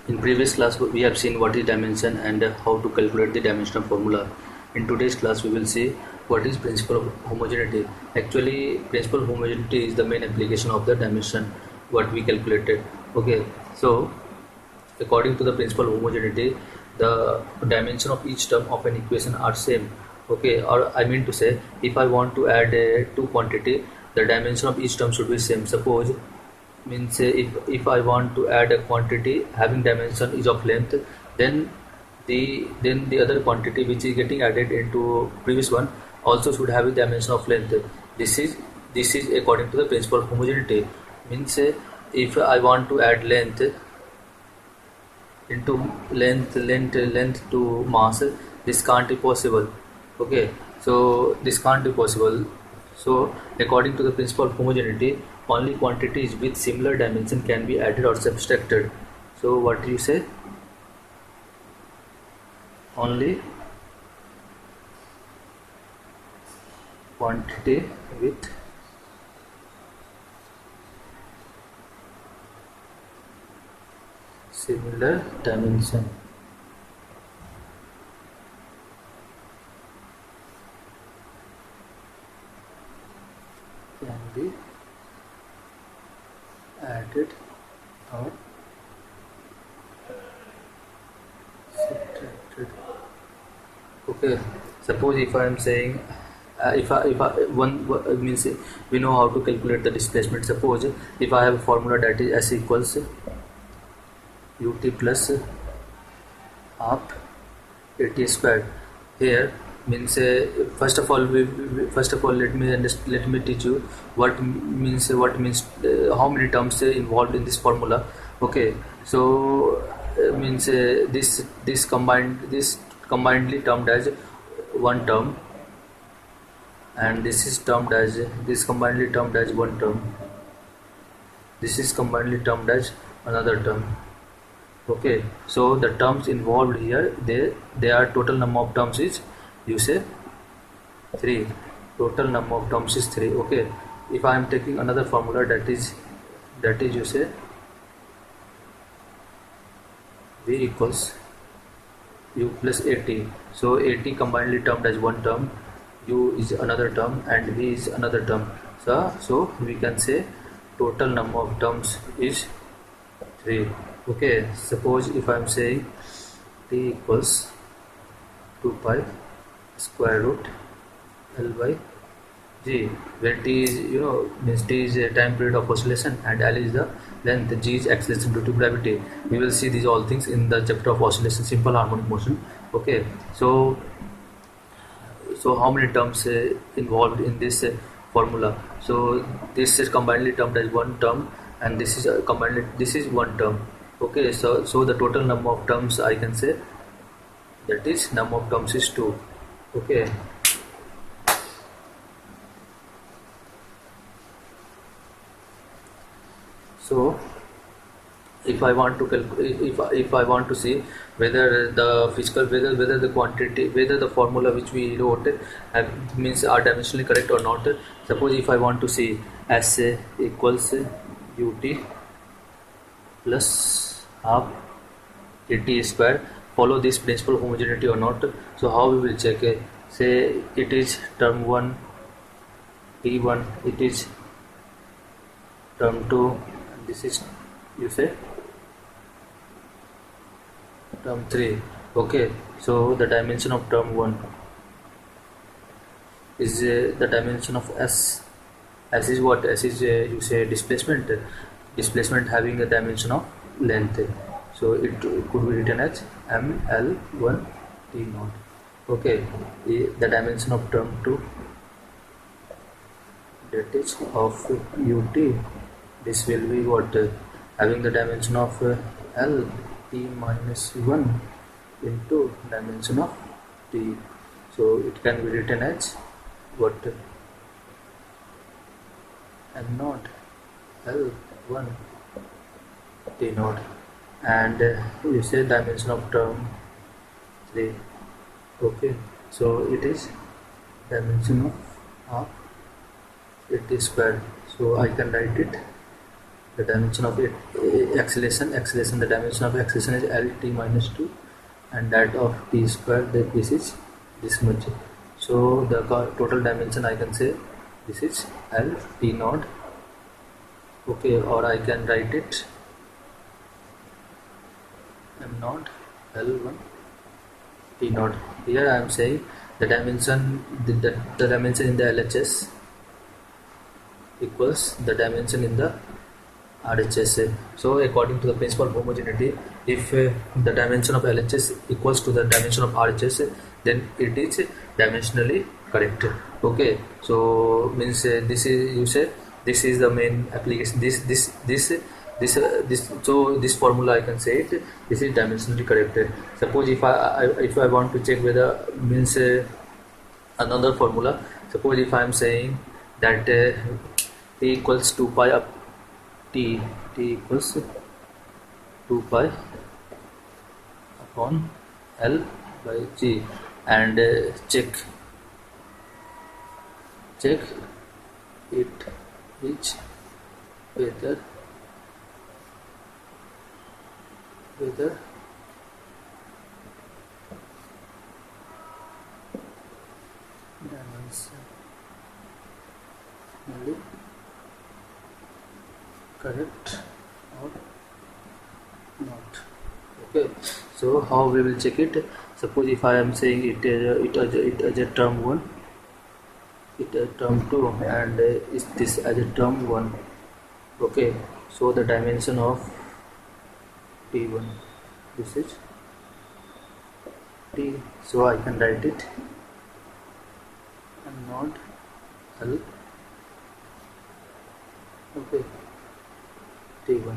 In previous class we have seen what is dimension and how to calculate the dimensional formula. In today's class we will see what is principle of homogeneity. Actually principle of homogeneity is the main application of the dimension what we calculated. Okay, so according to the principle of homogeneity, the dimension of each term of an equation are same. Okay, or I mean to say, if I want to add two quantity, the dimension of each term should be same. Suppose means if I want to add a quantity having dimension is of length, then the other quantity which is getting added into previous one also should have a dimension of length. This is according to the principle of homogeneity. Means if I want to add length into length to mass, this can't be possible. Okay, so this can't be possible. So according to the principle of homogeneity, only quantities with similar dimension can be added or subtracted. So what do you say? Only quantity with similar dimension can be added or subtracted. Okay, suppose if I am saying if I one means we know how to calculate the displacement. Suppose if I have a formula that is S equals ut plus half at squared. Here means first of all let me teach you what means how many terms involved in this formula. Okay, so means this combinedly termed as one term, and this is termed as combinedly termed as one term, this is combinedly termed as another term. Okay, so the terms involved here, they are total number of terms is, you say, 3. Total number of terms is 3. Okay, if I am taking another formula that is you say v equals u plus at. So at combinedly termed as one term, u is another term, and v is another term. So we can say total number of terms is 3. Okay, suppose if I am saying t equals 2 pi square root L by G, where t is means t is a time period of oscillation and L is the length, G is acceleration due to gravity. We will see these all things in the chapter of oscillation, simple harmonic motion. Okay, so how many terms involved in this formula? So this is combinedly termed as one term, and this is this is one term. Okay, so the total number of terms I can say that is number of terms is 2. Okay, so if I want to if I want to see whether the quantity, whether the formula which we wrote means are dimensionally correct or not. Suppose if I want to see S equals ut plus half at square follow this principle of homogeneity or not. So how we will check? Say it is term 1 t1, it is term 2, this is you say term 3. Okay, so the dimension of term 1 is the dimension of S. S is what? S is you say displacement having a dimension of length. So it could be written as ml1 t0. Okay, the dimension of term 2, that is of ut, this will be what? Having the dimension of L t minus 1 into dimension of t. So it can be written as what? M naught L1 t naught, and you say dimension of term 3. Okay, so it is dimension of half at square. So I can write it the dimension of acceleration, the dimension of acceleration is lt minus 2, and that of t square, that this is this much. So the total dimension I can say this is L T naught. Okay, or I can write it M naught L1 T naught. Here I am saying the dimension, the dimension in the LHS equals the dimension in the RHS. So according to the principle of homogeneity, if the dimension of LHS equals to the dimension of RHS, then it is dimensionally correct. Okay, so means this is, you say this is the main application, this so this formula I can say it, this is dimensionally correct. Suppose if I want to check whether means another formula, suppose if I am saying that t equals 2 pi up t equals 2 pi upon L by G, and check it is whether dimensionally correct or not. Okay, so how we will check it? Suppose if I am saying it as a term 1, it as term 2, and is this as a term 1. Okay, so the dimension of t1, this is t, so I can write it and not L. Okay, t1,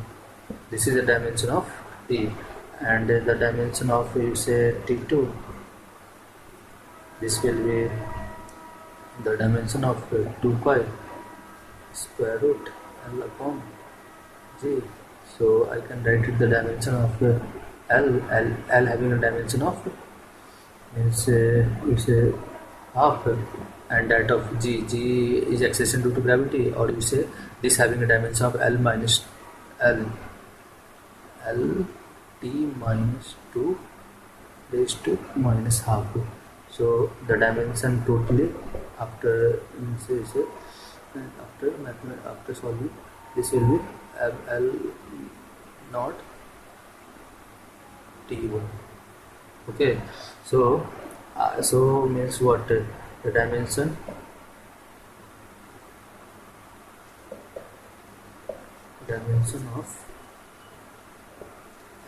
this is the dimension of t, and the dimension of, you say, t2, this will be the dimension of 2 pi square root L upon G. So I can write it the dimension of L having a dimension of means you say half, and that of G is acceleration due to gravity, or you say this having a dimension of L minus L t minus 2 raised to minus half. So the dimension totally after after solving this will be L naught t1. Okay, so means what, the dimension of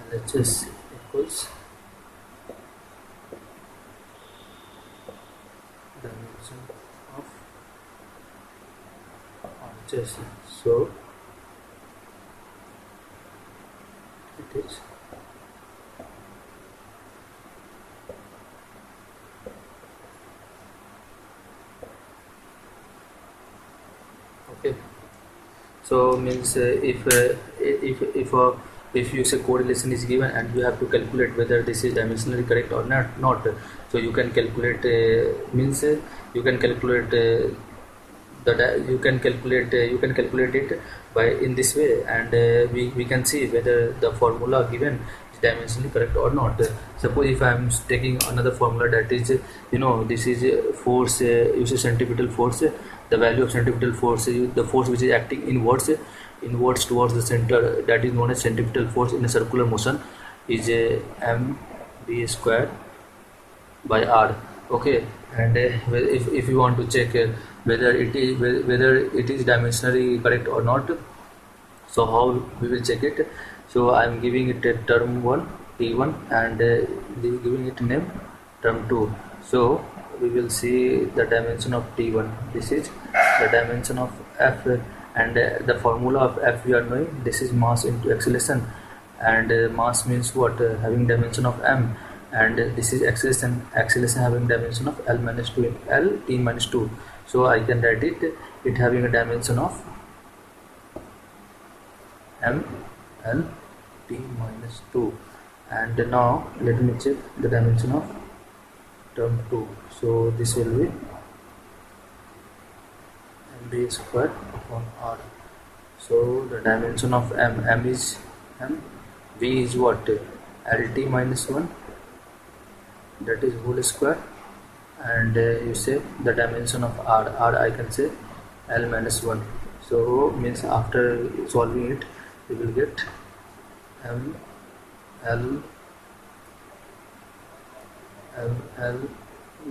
LHS equals dimension of RHS. So it is okay. So means if you say correlation is given and you have to calculate whether this is dimensionally correct or not, so you can calculate you can calculate it by in this way, and we can see whether the formula given is dimensionally correct or not. Suppose if I am taking another formula, that is this is force, you say centripetal force, the value of centripetal force, the force which is acting inwards towards the center, that is known as centripetal force in a circular motion, is mv square by r. Okay, and if you want to check whether it is dimensionally correct or not, so how we will check it? So I am giving it a term 1 t1 and giving it name term 2. So we will see the dimension of t1, this is the dimension of f, and the formula of f we are knowing, this is mass into acceleration, and mass means what, having dimension of m, and this is acceleration having dimension of L t minus 2. So I can write it having a dimension of m L t minus 2, and now let me check the dimension of term 2. So this will be mv square upon r. So the dimension of m is m, v is what, lt minus 1, that is whole square, and you say the dimension of r I can say l minus 1. So means after solving it we will get m l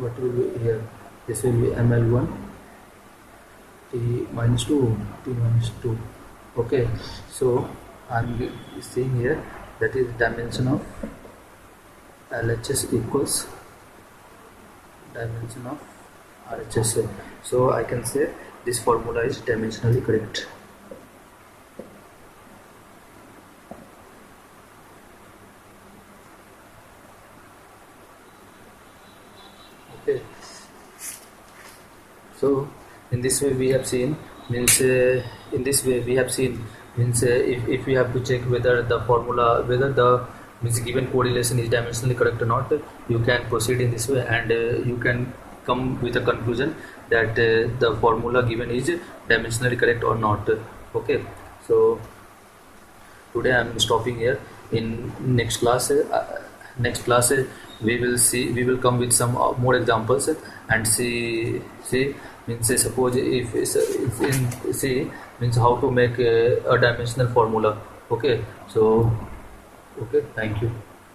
what will be here, this will be ml1 t minus 2. Okay, so I'm seeing here that is dimension of LHS equals dimension of RHS. So I can say this formula is dimensionally correct. Okay, so in this way we have seen means if we have to check whether the formula, whether the means given correlation is dimensionally correct or not, you can proceed in this way, and you can come with a conclusion that the formula given is dimensionally correct or not. Okay, so today I am stopping here. In next class we will come with some more examples and see means suppose if in see means how to make a dimensional formula. Okay, so okay, thank you.